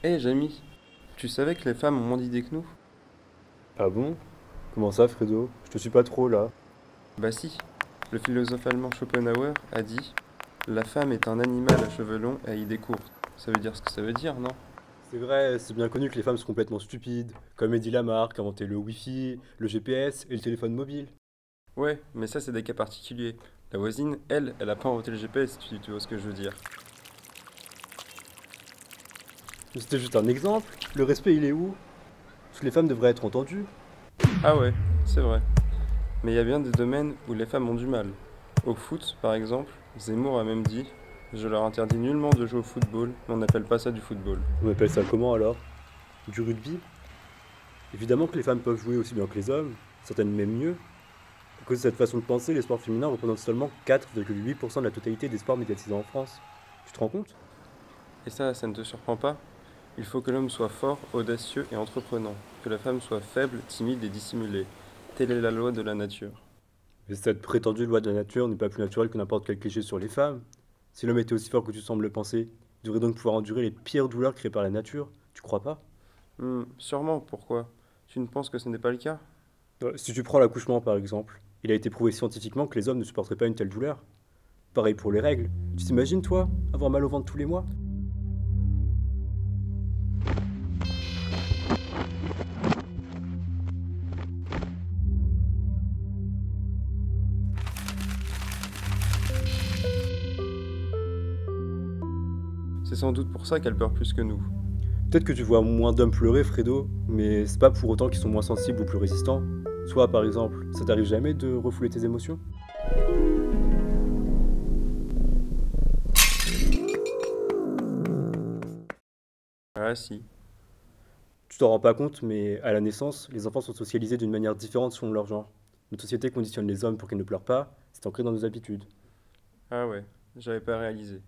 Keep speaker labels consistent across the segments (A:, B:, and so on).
A: Hé Jamie, tu savais que les femmes ont moins d'idées que nous?
B: Ah bon? Comment ça, Fredo? Je te suis pas trop là.
A: Bah si, le philosophe allemand Schopenhauer a dit: La femme est un animal à cheveux longs et à idées courtes. Ça veut dire ce que ça veut dire, non?
B: C'est vrai, c'est bien connu que les femmes sont complètement stupides, comme Eddie Lamarck a inventé le Wi-Fi, le GPS et le téléphone mobile.
A: Ouais, mais ça c'est des cas particuliers. La voisine, elle a pas inventé le GPS, tu vois ce que je veux dire.
B: Mais c'était juste un exemple. Le respect, il est où? Parce que les femmes devraient être entendues.
A: Ah ouais, c'est vrai. Mais il y a bien des domaines où les femmes ont du mal. Au foot, par exemple, Zemmour a même dit: Je leur interdis nullement de jouer au football, mais on n'appelle pas ça du football.
B: On appelle ça comment alors? Du rugby? Évidemment que les femmes peuvent jouer aussi bien que les hommes, certaines même mieux. À cause de cette façon de penser, les sports féminins représentent seulement 4,8% de la totalité des sports médiatisés en France. Tu te rends compte?
A: Et ça ne te surprend pas? Il faut que l'homme soit fort, audacieux et entreprenant, que la femme soit faible, timide et dissimulée. Telle est la loi de la nature.
B: Mais cette prétendue loi de la nature n'est pas plus naturelle que n'importe quel cliché sur les femmes. Si l'homme était aussi fort que tu sembles le penser, il devrait donc pouvoir endurer les pires douleurs créées par la nature. Tu crois pas?
A: Sûrement, pourquoi? Tu ne penses que ce n'est pas le cas?
B: Si tu prends l'accouchement par exemple, il a été prouvé scientifiquement que les hommes ne supporteraient pas une telle douleur. Pareil pour les règles. Tu t'imagines toi, avoir mal au ventre tous les mois?
A: C'est sans doute pour ça qu'elle pleure plus que nous.
B: Peut-être que tu vois moins d'hommes pleurer, Fredo, mais c'est pas pour autant qu'ils sont moins sensibles ou plus résistants. Soit par exemple, ça t'arrive jamais de refouler tes émotions?
A: Ah si.
B: Tu t'en rends pas compte, mais à la naissance, les enfants sont socialisés d'une manière différente selon leur genre. Notre société conditionne les hommes pour qu'ils ne pleurent pas, c'est ancré dans nos habitudes.
A: Ah ouais, j'avais pas réalisé.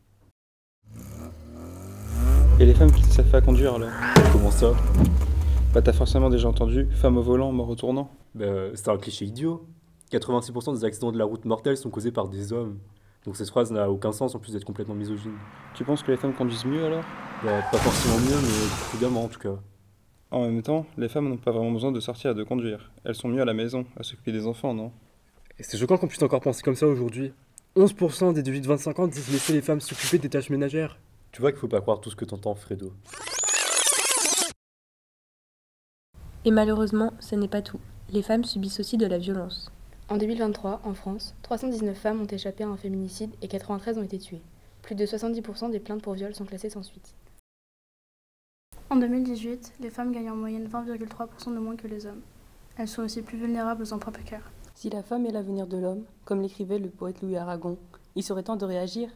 A: Et les femmes qui ne savent pas conduire alors?
B: Comment ça?
A: Bah t'as forcément déjà entendu, femme au volant, mort au tournant.
B: C'est un cliché idiot. 86% des accidents de la route mortels sont causés par des hommes. Donc cette phrase n'a aucun sens en plus d'être complètement misogyne.
A: Tu penses que les femmes conduisent mieux alors?
B: Pas forcément mieux, mais prudemment en tout cas.
A: En même temps, les femmes n'ont pas vraiment besoin de sortir et de conduire. Elles sont mieux à la maison, à s'occuper des enfants, non?
B: Et c'est choquant qu'on puisse encore penser comme ça aujourd'hui. 11% des 18-25 ans disent laisser les femmes s'occuper des tâches ménagères. Tu vois qu'il faut pas croire tout ce que t'entends, Fredo.
C: Et malheureusement, ce n'est pas tout. Les femmes subissent aussi de la violence.
D: En 2023, en France, 319 femmes ont échappé à un féminicide et 93 ont été tuées. Plus de 70% des plaintes pour viol sont classées sans suite.
E: En 2018, les femmes gagnent en moyenne 20,3% de moins que les hommes. Elles sont aussi plus vulnérables aux emplois précaires.
F: Si la femme est l'avenir de l'homme, comme l'écrivait le poète Louis Aragon, il serait temps de réagir.